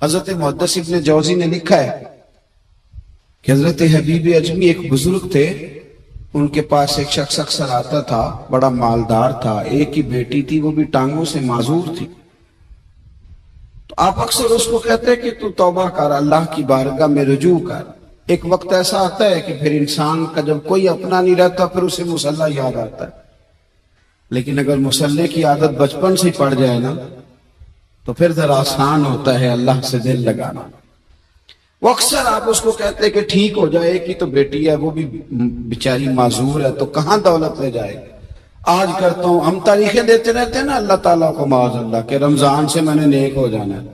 حضرت محدث ابن جوزی نے لکھا ہے کہ حضرت حبیب اجمی ایک بزرگ تھے، ان کے پاس ایک شخص اکثر آتا تھا، بڑا مالدار تھا، ایک ہی بیٹی تھی، وہ بھی ٹانگوں سے معذور تھی۔ تو آپ اکثر اس کو کہتے کہ تو توبہ کر، اللہ کی بارگاہ میں رجوع کر۔ ایک وقت ایسا آتا ہے کہ پھر انسان کا جب کوئی اپنا نہیں رہتا پھر اسے مصلی یاد آتا ہے، لیکن اگر مصلی کی عادت بچپن سے پڑ جائے نا تو پھر ذرا آسان ہوتا ہے اللہ سے دل لگانا۔ وہ اکثر آپ اس کو کہتے کہ ٹھیک ہو جائے کہ تو بیٹی ہے، وہ بھی بیچاری معذور ہے، تو کہاں دولت لے جائے۔ آج کرتا ہوں، ہم تاریخیں دیتے رہتے ہیں نا اللہ تعالیٰ کو معاذ اللہ کہ رمضان سے میں نے نیک ہو جانا ہے،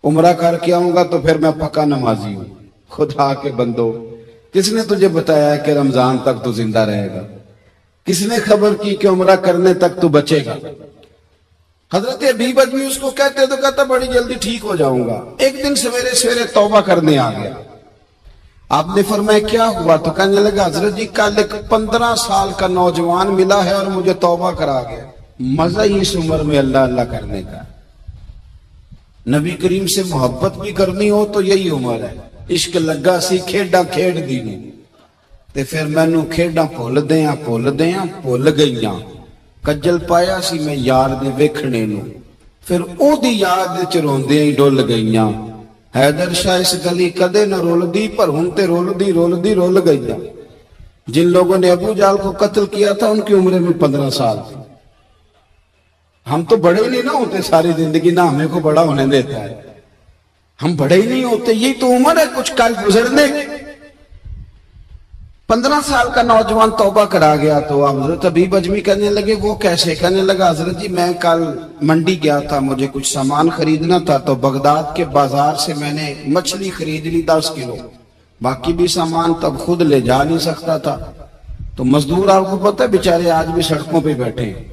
عمرہ کر کے آؤں گا تو پھر میں پکا نمازی ہوں۔ خدا کے بندو، کس نے تجھے بتایا ہے کہ رمضان تک تو زندہ رہے گا؟ کس نے خبر کی کہ عمرہ کرنے تک تو بچے گا؟ حضرت حبیب اجمی اس کو کہتے تو کہتا بڑی جلدی ٹھیک ہو جاؤں گا۔ ایک دن سویرے سویرے توبہ کرنے آ گیا۔ آپ نے فرمایا کیا ہوا؟ تو کہنے لگا حضرت جی کل ایک 15 سال کا نوجوان ملا ہے اور مجھے توبہ کرا گیا۔ مزہ ہی اس عمر میں اللہ اللہ کرنے کا، نبی کریم سے محبت بھی کرنی ہو تو یہی عمر ہے۔ عشق لگا سی کھیڈاں کھیڈ دی نہیں تے پھر مینوں کھیڈاں بھول گئیاں، کجل پایا سی میں یار دے ویکھنے نو، پھر او دی یاد وچ روندیاں ہی ڈول گئیاں۔ حیدر شاہ اس گلی کدے نہ رول دی، پر ہن تے رول گئیاں۔ جن لوگوں نے ابو جہل کو قتل کیا تھا ان کی عمریں بھی 15 سال تھی۔ ہم تو بڑے ہی نہیں نہ ہوتے ساری زندگی، نہ ہمیں کو بڑا ہونے دیتا ہے، ہم بڑے ہی نہیں ہوتے، یہی تو عمر ہے کچھ کل گزرنے کی۔ 15 سال کا نوجوان توبہ کرا گیا تو حضرت حبیب اجمی کہنے لگے وہ کیسے؟ کہنے لگا حضرت جی میں کل منڈی گیا تھا، مجھے کچھ سامان خریدنا تھا، تو بغداد کے بازار سے میں نے مچھلی خرید لی 10 کلو، باقی بھی سامان تب خود لے جا نہیں سکتا تھا۔ تو مزدور آپ کو پتہ ہے بیچارے آج بھی سڑکوں پہ بیٹھے ہیں،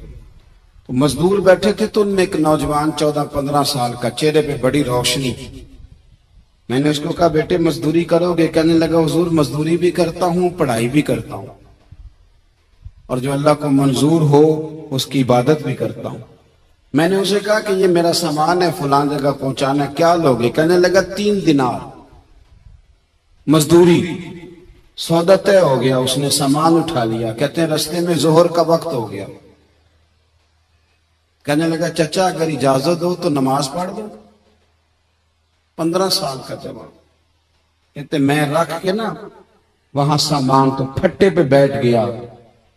تو مزدور بیٹھے تھے تو ان میں ایک نوجوان 14-15 سال کا، چہرے پہ بڑی روشنی۔ میں نے اس کو کہا بیٹے مزدوری کرو گے؟ کہنے لگا حضور مزدوری بھی کرتا ہوں، پڑھائی بھی کرتا ہوں، اور جو اللہ کو منظور ہو اس کی عبادت بھی کرتا ہوں۔ میں نے اسے کہا کہ یہ میرا سامان ہے فلاں جگہ پہنچانا، کیا لوگے؟ کہنے لگا 3 دینار مزدوری۔ سودا طے ہو گیا، اس نے سامان اٹھا لیا۔ کہتے ہیں رستے میں ظہر کا وقت ہو گیا، کہنے لگا چچا اگر اجازت ہو تو نماز پڑھ دو۔ 15 سال کا جوان، کہتے میں رکھ کے نا وہاں سامان تو پھٹے پہ بیٹھ گیا،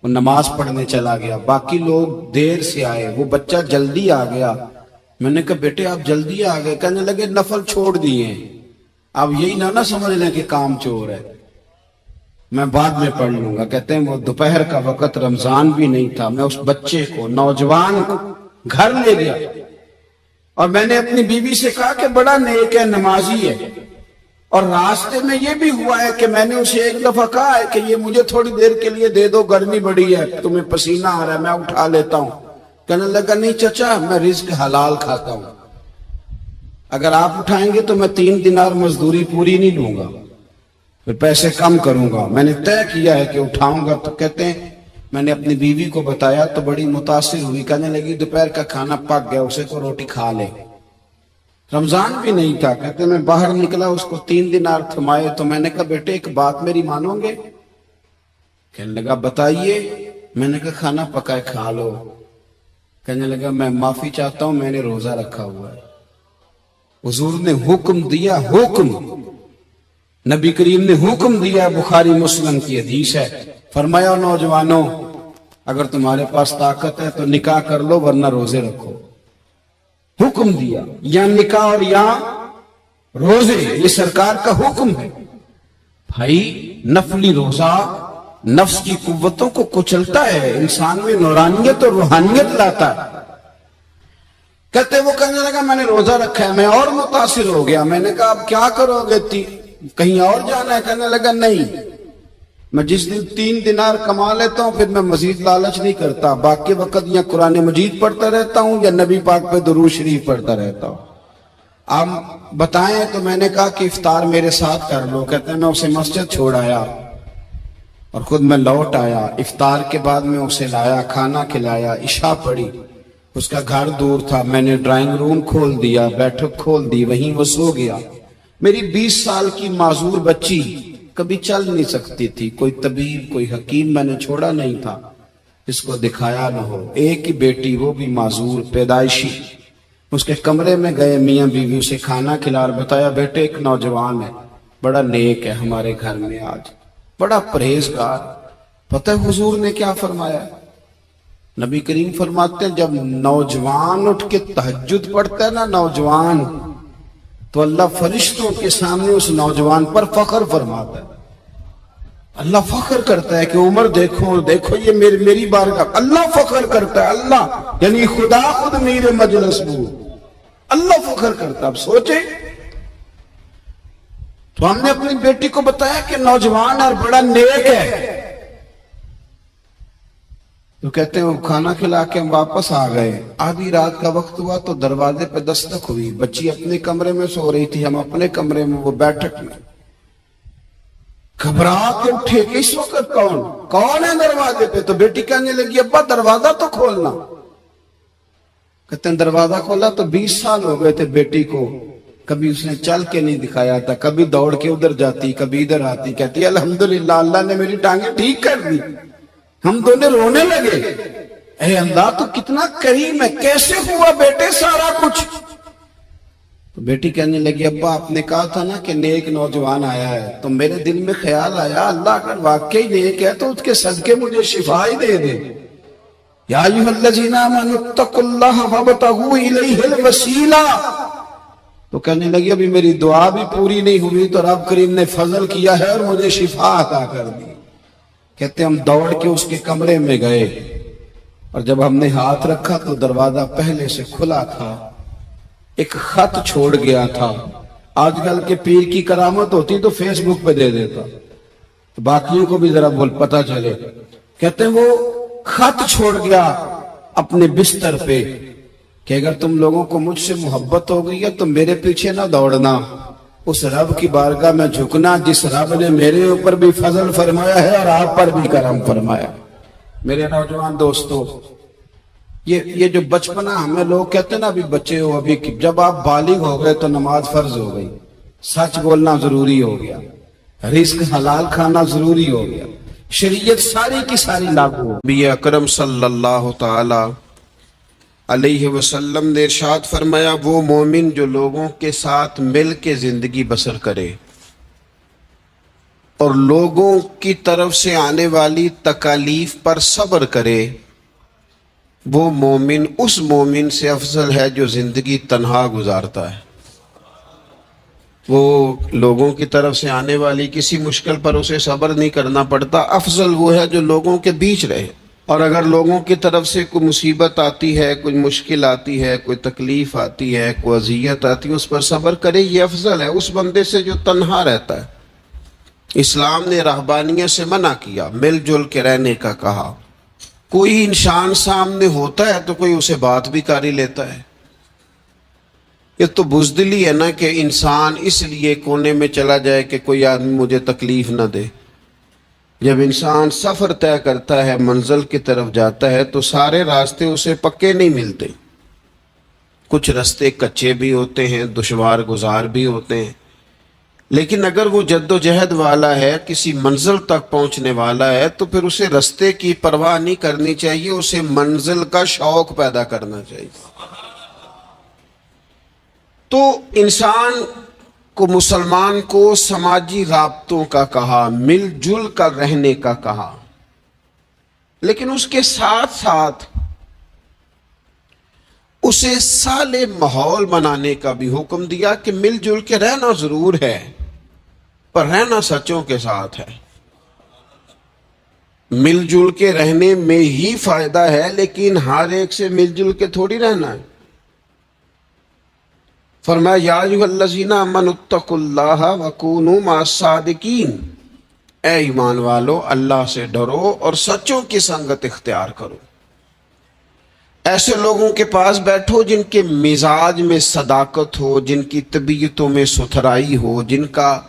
وہ نماز پڑھنے چلا گیا۔ باقی لوگ دیر سے آئے، وہ بچہ جلدی آ گیا۔ میں نے کہا بیٹے آپ جلدی آ گئے؟ کہنے لگے نفل چھوڑ دیے، اب یہی نہ سمجھ لیں کہ کام چور ہے، میں بعد میں پڑھ لوں گا۔ کہتے ہیں وہ دوپہر کا وقت، رمضان بھی نہیں تھا، میں اس بچے کو نوجوان کو گھر لے گیا اور میں نے اپنی بیوی سے کہا کہ بڑا نیک ہے، نمازی ہے، اور راستے میں یہ بھی ہوا ہے کہ میں نے اسے ایک دفعہ کہا ہے کہ یہ مجھے تھوڑی دیر کے لیے دے دو، گرمی بڑی ہے، تمہیں پسینہ آ رہا ہے، میں اٹھا لیتا ہوں۔ کہنے لگا نہیں چچا میں رزق حلال کھاتا ہوں، اگر آپ اٹھائیں گے تو میں 3 دینار مزدوری پوری نہیں لوں گا، پھر پیسے کم کروں گا، میں نے طے کیا ہے کہ اٹھاؤں گا۔ تو کہتے ہیں میں نے اپنی بیوی کو بتایا تو بڑی متاثر ہوئی، کہنے لگی دوپہر کا کھانا پک گیا، اسے کو روٹی کھا لے، رمضان بھی نہیں تھا۔ کہتے میں باہر نکلا، اس کو 3 دینار تھمائے، تو میں نے کہا بیٹے ایک بات میری مانو گے؟ کہنے لگا بتائیے۔ میں نے کہا کھانا پکائے کھا لو۔ کہنے لگا میں معافی چاہتا ہوں، میں نے روزہ رکھا ہوا ہے۔ حضور نے حکم دیا، حکم نبی کریم نے حکم دیا، بخاری مسلم کی حدیث ہے، فرمایا نوجوانوں اگر تمہارے پاس طاقت ہے تو نکاح کر لو ورنہ روزے رکھو۔ حکم دیا، یا نکاح اور یا روزے، یہ سرکار کا حکم ہے۔ بھائی نفلی روزہ نفس کی قوتوں کو کچلتا ہے، انسان میں نورانیت اور روحانیت لاتا ہے۔ کہتے وہ کہنے لگا میں نے روزہ رکھا ہے، میں اور متاثر ہو گیا۔ میں نے کہا اب کیا کرو گے؟ کہیں اور جانا ہے؟ کہنے لگا نہیں، میں جس دن 3 دینار کما لیتا ہوں پھر میں مزید لالچ نہیں کرتا، باقی وقت یا قرآن مجید پڑھتا رہتا ہوں یا نبی پاک پہ درود شریف پڑھتا رہتا ہوں۔ آپ بتائیں؟ تو میں نے کہا کہ افطار میرے ساتھ کر لو۔ کہتے ہیں میں اسے مسجد چھوڑ آیا اور خود میں لوٹ آیا، افطار کے بعد میں اسے لایا، کھانا کھلایا، عشاء پڑھی، اس کا گھر دور تھا، میں نے ڈرائنگ روم کھول دیا، بیٹھک کھول دی، وہیں وہ سو گیا۔ میری 20 سال کی معذور بچی کبھی چل نہیں سکتی تھی، کوئی طبیب کوئی حکیم میں نے چھوڑا نہیں تھا اس کو دکھایا نہ ہو۔ ایک ہی بیٹی، وہ بھی معذور پیدائشی، اس کے کمرے میں گئے، میاں بیوی اسے کھانا کھلا اور بتایا بیٹے ایک نوجوان ہے، بڑا نیک ہے ہمارے گھر میں آج، بڑا پرہیزگار۔ پتہ ہے حضور نے کیا فرمایا؟ نبی کریم فرماتے ہیں جب نوجوان اٹھ کے تہجد پڑھتا ہے نا نوجوان، تو اللہ فرشتوں کے سامنے اس نوجوان پر فخر فرماتا ہے۔ اللہ فخر کرتا ہے کہ عمر دیکھو دیکھو یہ میری بارگاہ، اللہ فخر کرتا ہے، اللہ یعنی خدا خود میرے مجلس بو، اللہ فخر کرتا ہے۔ اب سوچیں، تو ہم نے اپنی بیٹی کو بتایا کہ نوجوان اور بڑا نیک ہے، تو کہتے ہیں وہ کھانا کھلا کے ہم واپس آ گئے، آدھی رات کا وقت ہوا تو دروازے پہ دستک ہوئی، بچی اپنے کمرے میں سو رہی تھی، ہم اپنے کمرے میں، وہ بیٹھک میں۔ گھبرا کے اٹھے کہ اس وقت کون ہے دروازے پہ؟ تو بیٹی کہنے لگی ابا دروازہ تو کھولنا۔ کہتے ہیں دروازہ کھولا تو 20 سال ہو گئے تھے بیٹی کو، کبھی اس نے چل کے نہیں دکھایا تھا، کبھی دوڑ کے ادھر جاتی کبھی ادھر آتی، کہتی الحمدللہ اللہ نے میری ٹانگیں ٹھیک کر دی۔ ہم دونوں رونے لگے، اے اللہ تو کتنا کریم ہے، کیسے ہوا بیٹے سارا کچھ؟ تو بیٹی کہنے لگی ابا آپ نے کہا تھا نا کہ نیک نوجوان آیا ہے، تو میرے دل میں خیال آیا اللہ اگر واقعی نیک ہے تو اس کے صدقے مجھے شفا ہی دے دے۔ یا ایھا الذین آمنوا اتقوا اللہ وابتغوا الیہ الوسیلہ۔ تو کہنے لگی ابھی میری دعا بھی پوری نہیں ہوئی تو رب کریم نے فضل کیا ہے اور مجھے شفا عطا کر دی۔ کہتے ہم دوڑ کے اس کے کمرے میں گئے اور جب ہم نے ہاتھ رکھا تو دروازہ پہلے سے کھلا تھا، ایک خط چھوڑ گیا تھا۔ آج کل کے پیر کی کرامت ہوتی تو فیس بک پہ دے دیتا تو باقیوں کو بھی ذرا پتہ چلے۔ کہتے ہیں وہ خط چھوڑ گیا اپنے بستر پہ کہ اگر تم لوگوں کو مجھ سے محبت ہو گئی ہے تو میرے پیچھے نہ دوڑنا، اس رب کی بارگاہ میں جھکنا جس رب نے میرے اوپر بھی فضل فرمایا ہے اور آپ پر بھی کرم فرمایا۔ میرے نوجوان دوستو، یہ جو بچپنا ہمیں لوگ کہتے ہیں نا ابھی بچے ہو، ابھی جب آپ بالغ ہو گئے تو نماز فرض ہو گئی، سچ بولنا ضروری ہو گیا، رزق حلال کھانا ضروری ہو گیا، شریعت ساری کی ساری لاگو ہو۔ نبی اکرم صلی اللہ تعالی علیہ وسلم نے ارشاد فرمایا وہ مومن جو لوگوں کے ساتھ مل کے زندگی بسر کرے اور لوگوں کی طرف سے آنے والی تکالیف پر صبر کرے، وہ مومن اس مومن سے افضل ہے جو زندگی تنہا گزارتا ہے۔ وہ لوگوں کی طرف سے آنے والی کسی مشکل پر اسے صبر نہیں کرنا پڑتا، افضل وہ ہے جو لوگوں کے بیچ رہے۔ اور اگر لوگوں کی طرف سے کوئی مصیبت آتی ہے، کوئی مشکل آتی ہے، کوئی تکلیف آتی ہے، کوئی اذیت آتی ہے، اس پر صبر کرے، یہ افضل ہے اس بندے سے جو تنہا رہتا ہے۔ اسلام نے رہبانیت سے منع کیا، مل جل کے رہنے کا کہا۔ کوئی انسان سامنے ہوتا ہے تو کوئی اسے بات بھی کر ہی لیتا ہے۔ یہ تو بزدلی ہے نا کہ انسان اس لیے کونے میں چلا جائے کہ کوئی آدمی مجھے تکلیف نہ دے۔ جب انسان سفر طے کرتا ہے، منزل کی طرف جاتا ہے تو سارے راستے اسے پکے نہیں ملتے، کچھ راستے کچے بھی ہوتے ہیں، دشوار گزار بھی ہوتے ہیں، لیکن اگر وہ جد و جہد والا ہے، کسی منزل تک پہنچنے والا ہے تو پھر اسے راستے کی پرواہ نہیں کرنی چاہیے، اسے منزل کا شوق پیدا کرنا چاہیے۔ تو انسان کو، مسلمان کو سماجی رابطوں کا کہا، مل جل کر رہنے کا کہا، لیکن اس کے ساتھ ساتھ اسے صالح ماحول بنانے کا بھی حکم دیا کہ مل جل کے رہنا ضرور ہے پر رہنا سچوں کے ساتھ ہے۔ مل جل کے رہنے میں ہی فائدہ ہے لیکن ہر ایک سے مل جل کے تھوڑی رہنا ہے۔ فرمایا یا ایھا الذین آمنوا اتقوا اللہ وکونوا مع الصادقین، اے ایمان والو اللہ سے ڈرو اور سچوں کی سنگت اختیار کرو۔ ایسے لوگوں کے پاس بیٹھو جن کے مزاج میں صداقت ہو، جن کی طبیعتوں میں ستھرائی ہو، جن کا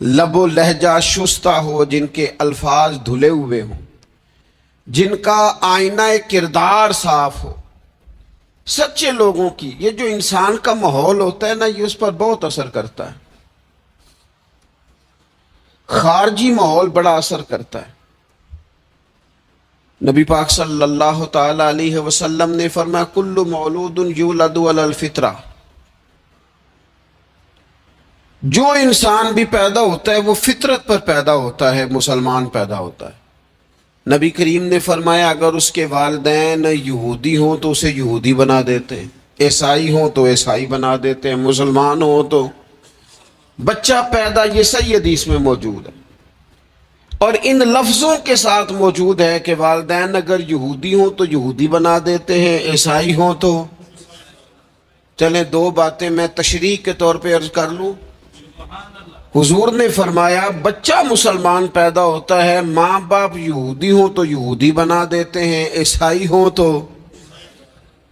لب و لہجہ شستہ ہو، جن کے الفاظ دھلے ہوئے ہوں، جن کا آئینہ کردار صاف ہو۔ سچے لوگوں کی، یہ جو انسان کا ماحول ہوتا ہے نا، یہ اس پر بہت اثر کرتا ہے. خارجی ماحول بڑا اثر کرتا ہے. نبی پاک صلی اللہ تعالی علیہ وسلم نے فرمایا کل مولود یولد علی الفطرہ، جو انسان بھی پیدا ہوتا ہے وہ فطرت پر پیدا ہوتا ہے، مسلمان پیدا ہوتا ہے. نبی کریم نے فرمایا اگر اس کے والدین یہودی ہوں تو اسے یہودی بنا دیتے ہیں، عیسائی ہوں تو عیسائی بنا دیتے ہیں، مسلمان ہوں تو بچہ پیدا، یہ صحیح حدیث میں موجود ہے. اور ان لفظوں کے ساتھ موجود ہے کہ والدین اگر یہودی ہوں تو یہودی بنا دیتے ہیں، عیسائی ہوں تو. چلیں دو باتیں میں تشریح کے طور پہ عرض کر لوں. حضور نے فرمایا بچہ مسلمان پیدا ہوتا ہے، ماں باپ یہودی ہوں تو یہودی بنا دیتے ہیں، عیسائی ہوں تو.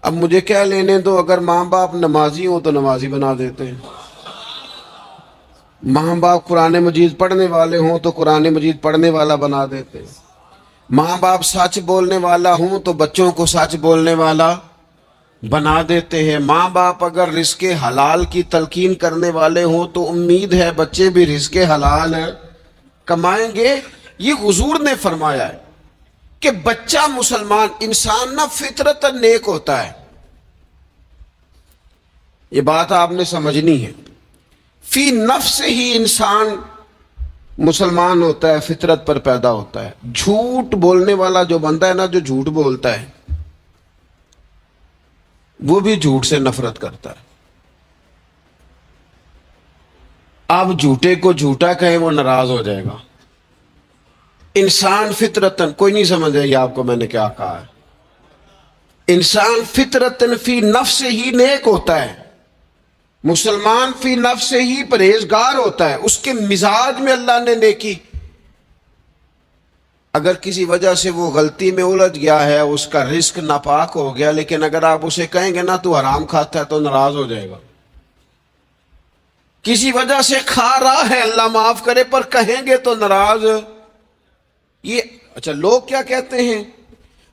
اب مجھے کیا لینے دو، اگر ماں باپ نمازی ہوں تو نمازی بنا دیتے ہیں، ماں باپ قرآن مجید پڑھنے والے ہوں تو قرآن مجید پڑھنے والا بنا دیتے ہیں، ماں باپ سچ بولنے والا ہوں تو بچوں کو سچ بولنے والا بنا دیتے ہیں، ماں باپ اگر رزق حلال کی تلقین کرنے والے ہوں تو امید ہے بچے بھی رزق حلال کمائیں گے. یہ حضور نے فرمایا ہے کہ بچہ مسلمان انسان نہ فطرت نیک ہوتا ہے. یہ بات آپ نے سمجھنی ہے. فی نفس ہی انسان مسلمان ہوتا ہے، فطرت پر پیدا ہوتا ہے. جھوٹ بولنے والا جو بندہ ہے نا، جو جھوٹ بولتا ہے وہ بھی جھوٹ سے نفرت کرتا ہے. آپ جھوٹے کو جھوٹا کہیں وہ ناراض ہو جائے گا. انسان فطرتن، کوئی نہیں سمجھ رہی آپ کو میں نے کیا کہا ہے. انسان فطرتن فی نفس ہی نیک ہوتا ہے، مسلمان فی نفس ہی پرہیزگار ہوتا ہے. اس کے مزاج میں اللہ نے نیکی، اگر کسی وجہ سے وہ غلطی میں الجھ گیا ہے، اس کا رزق ناپاک ہو گیا، لیکن اگر آپ اسے کہیں گے نا تو حرام کھاتا ہے تو ناراض ہو جائے گا. کسی وجہ سے کھا رہا ہے، اللہ معاف کرے، پر کہیں گے تو ناراض. یہ اچھا لوگ کیا کہتے ہیں؟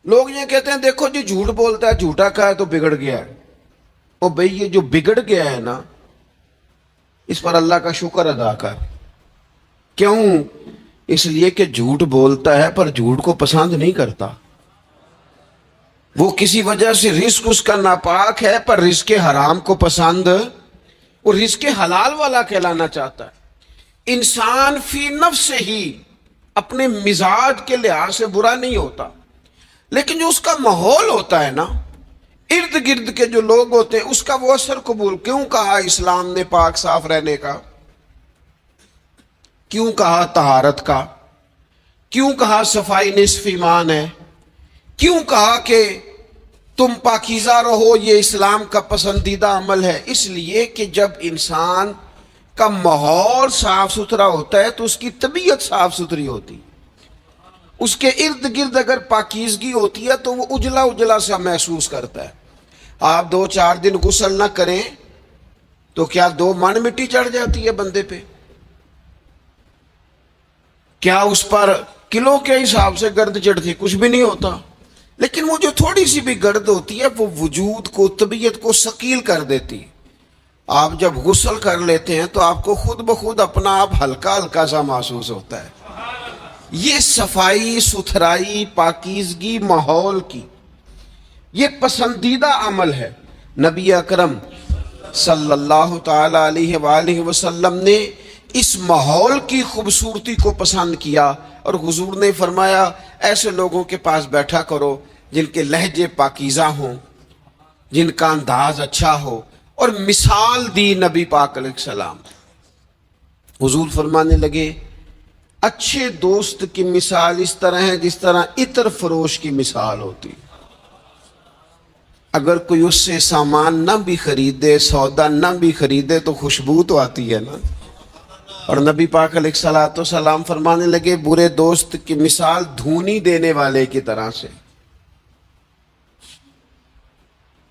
لوگ یہ کہتے ہیں دیکھو جی جھوٹ بولتا ہے، جھوٹا کھایا تو بگڑ گیا ہے. او بھئی یہ جو بگڑ گیا ہے نا، اس پر اللہ کا شکر ادا کر. کیوں؟ اس لیے کہ جھوٹ بولتا ہے پر جھوٹ کو پسند نہیں کرتا. وہ کسی وجہ سے رزق اس کا ناپاک ہے پر رزق حرام کو پسند، وہ رزق حلال والا کہلانا چاہتا ہے. انسان فی نفس ہی اپنے مزاج کے لحاظ سے برا نہیں ہوتا، لیکن جو اس کا ماحول ہوتا ہے نا، ارد گرد کے جو لوگ ہوتے ہیں، اس کا وہ اثر قبول. کیوں کہا اسلام نے پاک صاف رہنے کا؟ کیوں کہا طہارت کا؟ کیوں کہا صفائی نصف ایمان ہے؟ کیوں کہا کہ تم پاکیزہ رہو، یہ اسلام کا پسندیدہ عمل ہے؟ اس لیے کہ جب انسان کا ماحول صاف ستھرا ہوتا ہے تو اس کی طبیعت صاف ستھری ہوتی، اس کے ارد گرد اگر پاکیزگی ہوتی ہے تو وہ اجلا اجلا سا محسوس کرتا ہے. آپ 2-4 دن غسل نہ کریں تو کیا 2 من مٹی چڑھ جاتی ہے بندے پہ؟ کیا اس پر کلو کے حساب سے گرد چڑھتی؟ کچھ بھی نہیں ہوتا. لیکن وہ جو تھوڑی سی بھی گرد ہوتی ہے وہ وجود کو، طبیعت کو ثقیل کر دیتی. آپ جب غسل کر لیتے ہیں تو آپ کو خود بخود اپنا آپ ہلکا ہلکا سا محسوس ہوتا ہے. یہ صفائی ستھرائی پاکیزگی ماحول کی یہ پسندیدہ عمل ہے. نبی اکرم صلی اللہ تعالی علیہ وآلہ وسلم نے اس ماحول کی خوبصورتی کو پسند کیا، اور حضور نے فرمایا ایسے لوگوں کے پاس بیٹھا کرو جن کے لہجے پاکیزہ ہوں، جن کا انداز اچھا ہو. اور مثال دی نبی پاک علیہ السلام. حضور فرمانے لگے اچھے دوست کی مثال اس طرح ہے جس طرح عطر فروش کی مثال ہوتی. اگر کوئی اس سے سامان نہ بھی خریدے، سودا نہ بھی خریدے، تو خوشبو تو آتی ہے نا. اور نبی پاک علیہ الصلوۃ والسلام فرمانے لگے برے دوست کی مثال دھونی دینے والے کی طرح سے.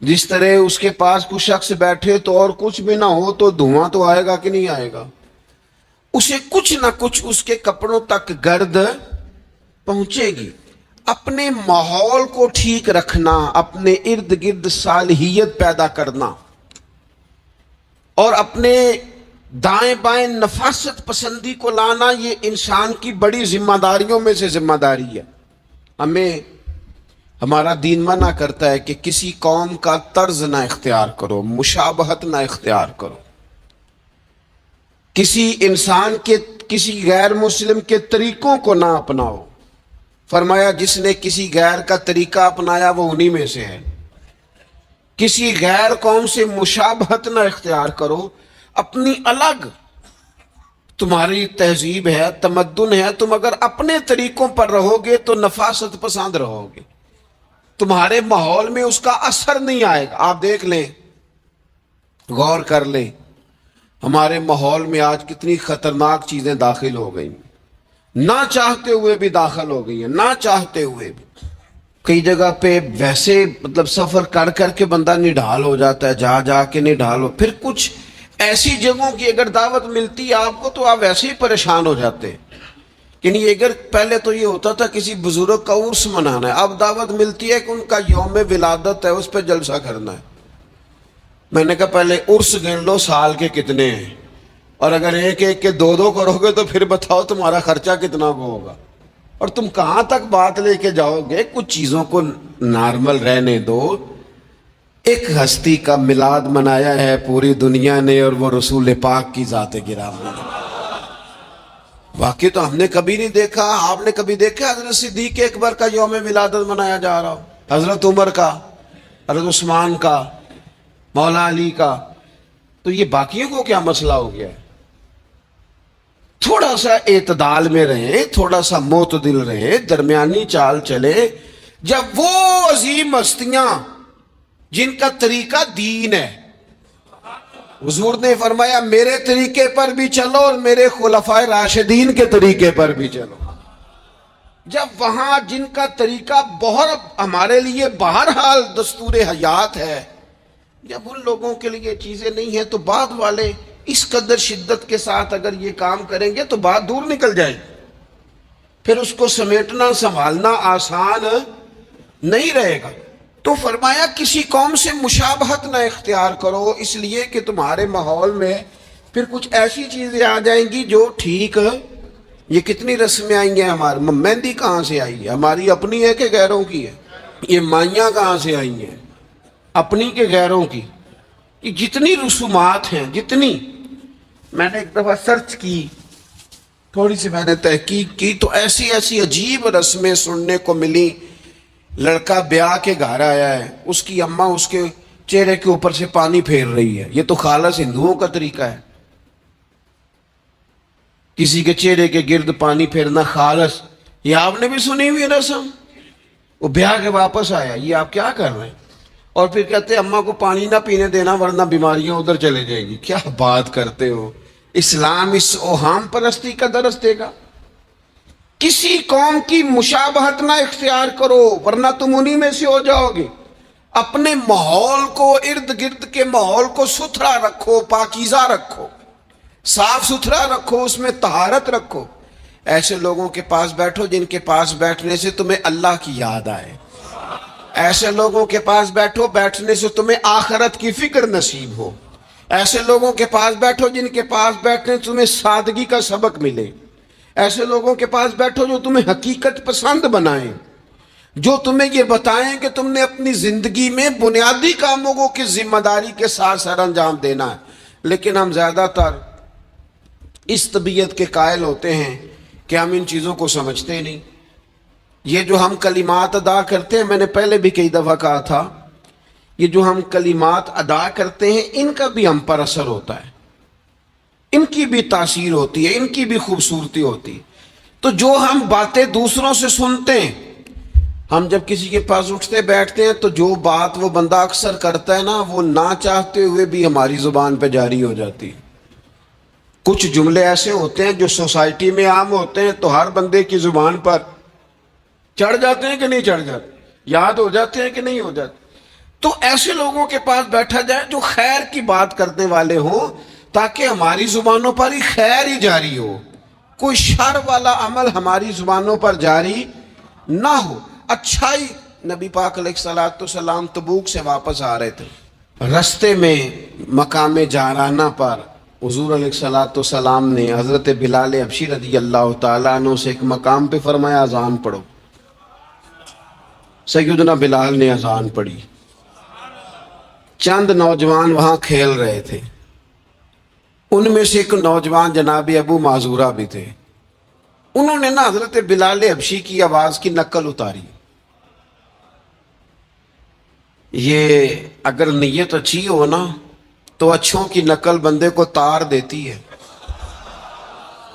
جس طرح اس کے پاس کوئی شخص بیٹھے تو اور کچھ بھی نہ ہو تو دھواں تو آئے گا کہ نہیں آئے گا؟ اسے کچھ نہ کچھ اس کے کپڑوں تک گرد پہنچے گی. اپنے ماحول کو ٹھیک رکھنا، اپنے ارد گرد صالحیت پیدا کرنا اور اپنے دائیں بائیں نفاست پسندی کو لانا، یہ انسان کی بڑی ذمہ داریوں میں سے ذمہ داری ہے۔ ہمیں ہمارا دین منع کرتا ہے کہ کسی قوم کا طرز نہ اختیار کرو، مشابہت نہ اختیار کرو، کسی انسان کے، کسی غیر مسلم کے طریقوں کو نہ اپناؤ۔ فرمایا جس نے کسی غیر کا طریقہ اپنایا وہ انہی میں سے ہے۔ کسی غیر قوم سے مشابہت نہ اختیار کرو، اپنی الگ تمہاری تہذیب ہے، تمدن ہے، تم اگر اپنے طریقوں پر رہو گے تو نفاست پسند رہو گے، تمہارے ماحول میں اس کا اثر نہیں آئے گا۔ آپ دیکھ لیں، غور کر لیں، ہمارے ماحول میں آج کتنی خطرناک چیزیں داخل ہو گئی، نہ چاہتے ہوئے بھی داخل ہو گئی ہیں، نہ چاہتے ہوئے بھی۔ کئی جگہ پہ ویسے مطلب سفر کر کر کے بندہ نڈھال ہو جاتا ہے، جا جا کے نڈھال ہو، پھر کچھ ایسی جگہوں کی اگر دعوت ملتی ہے آپ کو تو آپ ویسے ہی پریشان ہو جاتے ہیں۔ یعنی اگر پہلے تو یہ ہوتا تھا کسی بزرگ کا عرس منانا ہے، اب دعوت ملتی ہے کہ ان کا یوم ولادت ہے، اس پہ جلسہ کرنا ہے۔ میں نے کہا پہلے عرس گن لو سال کے کتنے ہیں، اور اگر ایک ایک کے دو دو کرو گے تو پھر بتاؤ تمہارا خرچہ کتنا کو ہوگا، اور تم کہاں تک بات لے کے جاؤ گے۔ کچھ چیزوں کو نارمل رہنے دو۔ ایک ہستی کا میلاد منایا ہے پوری دنیا نے، اور وہ رسول پاک کی ذات گرامی ہے۔ واقعی تو ہم نے کبھی نہیں دیکھا، آپ نے کبھی دیکھا حضرت صدیق اکبر کا یوم ولادت منایا جا رہا ہو، حضرت عمر کا، حضرت عثمان کا، مولا علی کا؟ تو یہ باقیوں کو کیا مسئلہ ہو گیا ہے؟ تھوڑا سا اعتدال میں رہیں، تھوڑا سا معتدل رہیں، درمیانی چال چلے۔ جب وہ عظیم ہستیاں جن کا طریقہ دین ہے، حضور نے فرمایا میرے طریقے پر بھی چلو اور میرے خلفائے راشدین کے طریقے پر بھی چلو، جب وہاں جن کا طریقہ بہت ہمارے لیے بہرحال دستور حیات ہے، جب ان لوگوں کے لیے چیزیں نہیں ہیں تو بعد والے اس قدر شدت کے ساتھ اگر یہ کام کریں گے تو بات دور نکل جائے گی، پھر اس کو سمیٹنا سنبھالنا آسان نہیں رہے گا۔ تو فرمایا کسی قوم سے مشابہت نہ اختیار کرو، اس لیے کہ تمہارے ماحول میں پھر کچھ ایسی چیزیں آ جائیں گی جو ٹھیک، یہ کتنی رسمیں آئی ہیں ہمارے، مہندی کہاں سے آئی ہے؟ ہماری اپنی ہے کہ غیروں کی ہے؟ یہ مائیاں کہاں سے آئی ہیں؟ اپنی کے غیروں کی؟ یہ جتنی رسومات ہیں، جتنی، میں نے ایک دفعہ سرچ کی، تھوڑی سی میں نے تحقیق کی تو ایسی ایسی عجیب رسمیں سننے کو ملی۔ لڑکا بیاہ کے گھر آیا ہے، اس کی اماں اس کے چہرے کے اوپر سے پانی پھیر رہی ہے۔ یہ تو خالص ہندوؤں کا طریقہ ہے، کسی کے چہرے کے گرد پانی پھیرنا خالص۔ یہ آپ نے بھی سنی ہوئی رسم؟ وہ بیاہ کے واپس آیا، یہ آپ کیا کر رہے ہیں؟ اور پھر کہتے ہیں اماں کو پانی نہ پینے دینا ورنہ بیماریاں ادھر چلے جائیں گی۔ کیا بات کرتے ہو؟ اسلام اس اوہام پرستی کا درس دے گا؟ کسی قوم کی مشابہت نہ اختیار کرو ورنہ تم انہی میں سے ہو جاؤ گے۔ اپنے ماحول کو، ارد گرد کے ماحول کو ستھرا رکھو، پاکیزہ رکھو، صاف ستھرا رکھو، اس میں طہارت رکھو۔ ایسے لوگوں کے پاس بیٹھو جن کے پاس بیٹھنے سے تمہیں اللہ کی یاد آئے، ایسے لوگوں کے پاس بیٹھو بیٹھنے سے تمہیں آخرت کی فکر نصیب ہو، ایسے لوگوں کے پاس بیٹھو جن کے پاس بیٹھنے سے تمہیں سادگی کا سبق ملے، ایسے لوگوں کے پاس بیٹھو جو تمہیں حقیقت پسند بنائیں، جو تمہیں یہ بتائیں کہ تم نے اپنی زندگی میں بنیادی کاموں کو کس ذمہ داری کے ساتھ سر انجام دینا ہے۔ لیکن ہم زیادہ تر اس طبیعت کے قائل ہوتے ہیں کہ ہم ان چیزوں کو سمجھتے نہیں۔ یہ جو ہم کلمات ادا کرتے ہیں، میں نے پہلے بھی کئی دفعہ کہا تھا، یہ جو ہم کلمات ادا کرتے ہیں ان کا بھی ہم پر اثر ہوتا ہے، ان کی بھی تاثیر ہوتی ہے، ان کی بھی خوبصورتی ہوتی ہے۔ تو جو ہم باتیں دوسروں سے سنتے ہیں، ہم جب کسی کے پاس اٹھتے بیٹھتے ہیں تو جو بات وہ بندہ اکثر کرتا ہے نا، وہ نہ چاہتے ہوئے بھی ہماری زبان پہ جاری ہو جاتی ہے۔ کچھ جملے ایسے ہوتے ہیں جو سوسائٹی میں عام ہوتے ہیں تو ہر بندے کی زبان پر چڑھ جاتے ہیں کہ نہیں چڑھ جاتے، یاد ہو جاتے ہیں کہ نہیں ہو جاتے۔ تو ایسے لوگوں کے پاس بیٹھا جائے جو خیر کی بات کرنے والے ہوں، تاکہ ہماری زبانوں پر ہی خیر ہی جاری ہو، کوئی شر والا عمل ہماری زبانوں پر جاری نہ ہو۔ اچھائی. نبی پاک علیہ الصلوۃ والسلام تبوک سے واپس آ رہے تھے. رستے میں مقام جعرانہ پر حضور علیہ الصلوۃ والسلام نے حضرت بلال حبشی رضی اللہ تعالیٰ عنہ سے ایک مقام پہ فرمایا اذان پڑھو. سیدنا بلال نے اذان پڑھی. چند نوجوان وہاں کھیل رہے تھے. ان میں سے ایک نوجوان جناب ابو معذورہ بھی تھے. انہوں نے نا حضرت بلال حبشی کی آواز کی نقل اتاری. یہ اگر نیت اچھی ہو نا تو اچھوں کی نقل بندے کو تار دیتی ہے.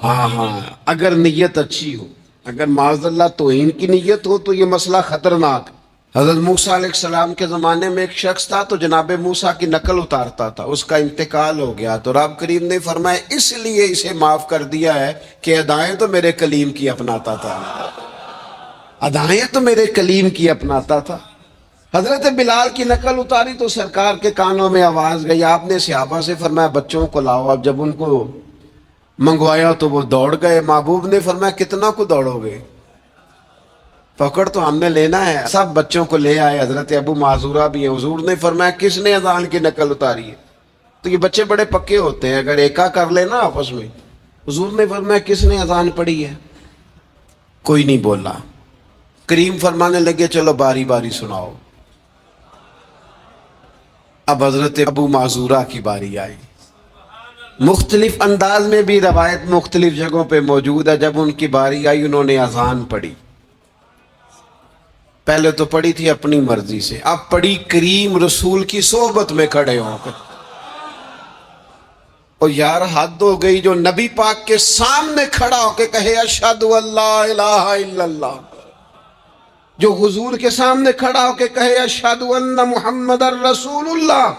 ہاں اگر نیت اچھی ہو. اگر معاذ اللہ توہین کی نیت ہو تو یہ مسئلہ خطرناک. حضرت موسیٰ علیہ السلام کے زمانے میں ایک شخص تھا تو جناب موسیٰ کی نقل اتارتا تھا. اس کا انتقال ہو گیا تو رب کریم نے فرمایا اس لیے اسے معاف کر دیا ہے کہ ادائیں تو میرے کلیم کی اپناتا تھا. ادائیں تو میرے کلیم کی اپناتا تھا. حضرت بلال کی نقل اتاری تو سرکار کے کانوں میں آواز گئی. آپ نے صحابہ سے فرمایا بچوں کو لاؤ. اب جب ان کو منگوایا تو وہ دوڑ گئے. محبوب نے فرمایا کتنا کو دوڑو گے؟ پکڑ تو ہم نے لینا ہے. سب بچوں کو لے آئے. حضرت ابو معذورہ بھی ہیں. حضور نے فرمایا کس نے اذان کی نقل اتاری ہے؟ تو یہ بچے بڑے پکے ہوتے ہیں. اگر ایکا کر لینا آپس میں. حضور نے فرمایا کس نے اذان پڑھی ہے؟ کوئی نہیں بولا. کریم فرمانے لگے چلو باری باری سناؤ. اب حضرت ابو معذورہ کی باری آئی. مختلف انداز میں بھی روایت مختلف جگہوں پہ موجود ہے. جب ان کی باری آئی انہوں نے اذان پڑھی. پہلے تو پڑھی تھی اپنی مرضی سے. اب پڑھی کریم رسول کی صحبت میں کھڑے ہو کر. اور یار حد ہو گئی جو نبی پاک کے سامنے کھڑا ہو کے کہے اشہد ان لا الہ الا اللہ. جو حضور کے سامنے کھڑا ہو کے کہے اشہد ان محمد رسول اللہ.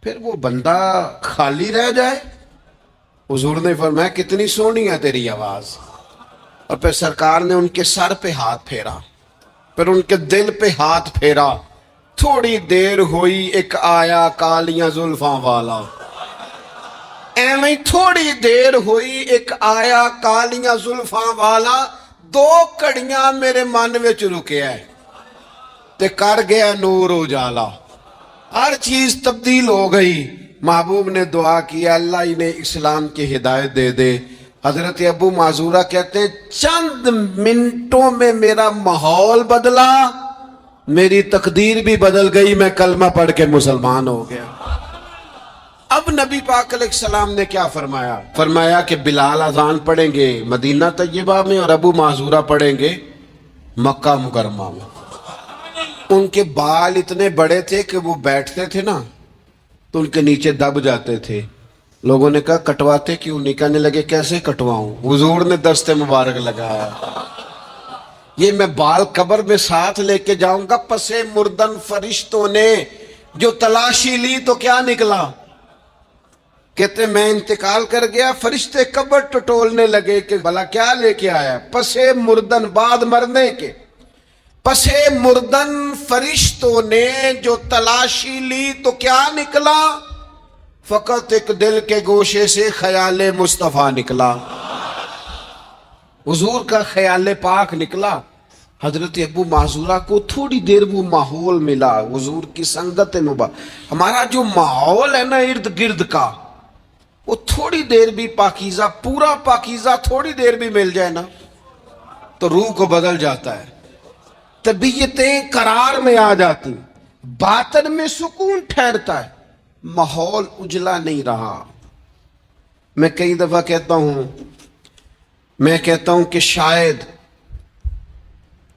پھر وہ بندہ خالی رہ جائے. حضور نے فرمایا کتنی سونی ہے تیری آواز. اور پھر سرکار نے ان کے سر پہ ہاتھ پھیرا. پھر ان کے دل پہ ہاتھ پھیرا. تھوڑی دیر ہوئی ایک آیا کالیاں زلفاں والا. ایویں تھوڑی دیر ہوئی ایک آیا کالیاں زلفاں والا. 2 کڑیاں میرے من وچ رکیا ہے تے کر گیا نور اجالا. ہر چیز تبدیل ہو گئی. محبوب نے دعا کیا اللہ انہیں اسلام کی ہدایت دے دے. حضرت ابو معذورہ کہتے ہیں چند منٹوں میں میرا ماحول بدلا. میری تقدیر بھی بدل گئی. میں کلمہ پڑھ کے مسلمان ہو گیا. اب نبی پاک علیہ السلام نے کیا فرمایا؟ فرمایا کہ بلال اذان پڑھیں گے مدینہ طیبہ میں اور ابو معذورہ پڑھیں گے مکہ مکرمہ میں. ان کے بال اتنے بڑے تھے کہ وہ بیٹھتے تھے نا تو ان کے نیچے دب جاتے تھے. لوگوں نے کہا کٹواتے کیوں نہیں؟ کہنے لگے کیسے کٹواؤں؟ حضور نے دست مبارک لگایا. یہ میں بال قبر میں ساتھ لے کے جاؤں گا. پس مردن فرشتوں نے جو تلاشی لی تو کیا نکلا؟ کہتے میں انتقال کر گیا. فرشتے قبر ٹٹولنے لگے کہ بھلا کیا لے کے آیا؟ پس مردن بعد مرنے کے. پس مردن فرشتوں نے جو تلاشی لی تو کیا نکلا؟ فقط ایک دل کے گوشے سے خیال مصطفیٰ نکلا. حضور کا خیال پاک نکلا. حضرت ابو معذورہ کو تھوڑی دیر وہ ماحول ملا. حضور کی سنگت مبارک. ہمارا جو ماحول ہے نا ارد گرد کا وہ تھوڑی دیر بھی پاکیزہ پورا پاکیزہ تھوڑی دیر بھی مل جائے نا تو روح کو بدل جاتا ہے. طبیعتیں قرار میں آ جاتی. باطن میں سکون ٹھہرتا ہے. ماحول اجلا نہیں رہا. میں کئی دفعہ کہتا ہوں کہ شاید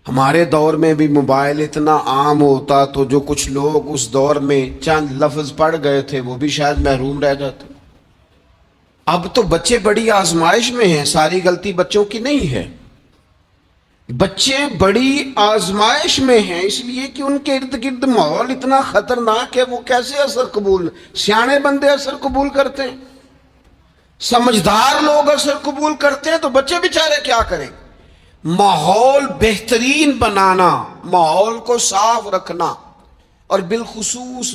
ہمارے دور میں بھی موبائل اتنا عام ہوتا تو جو کچھ لوگ اس دور میں چند لفظ پڑھ گئے تھے وہ بھی شاید محروم رہ جاتے. اب تو بچے بڑی آزمائش میں ہیں. ساری غلطی بچوں کی نہیں ہے. بچے بڑی آزمائش میں ہیں اس لیے کہ ان کے ارد گرد ماحول اتنا خطرناک ہے. وہ کیسے اثر قبول؟ سیانے بندے اثر قبول کرتے ہیں, سمجھدار لوگ اثر قبول کرتے ہیں, تو بچے بیچارے کیا کریں؟ ماحول بہترین بنانا, ماحول کو صاف رکھنا, اور بالخصوص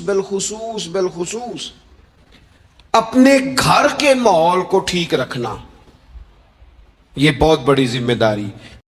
اپنے گھر کے ماحول کو ٹھیک رکھنا, یہ بہت بڑی ذمہ داری.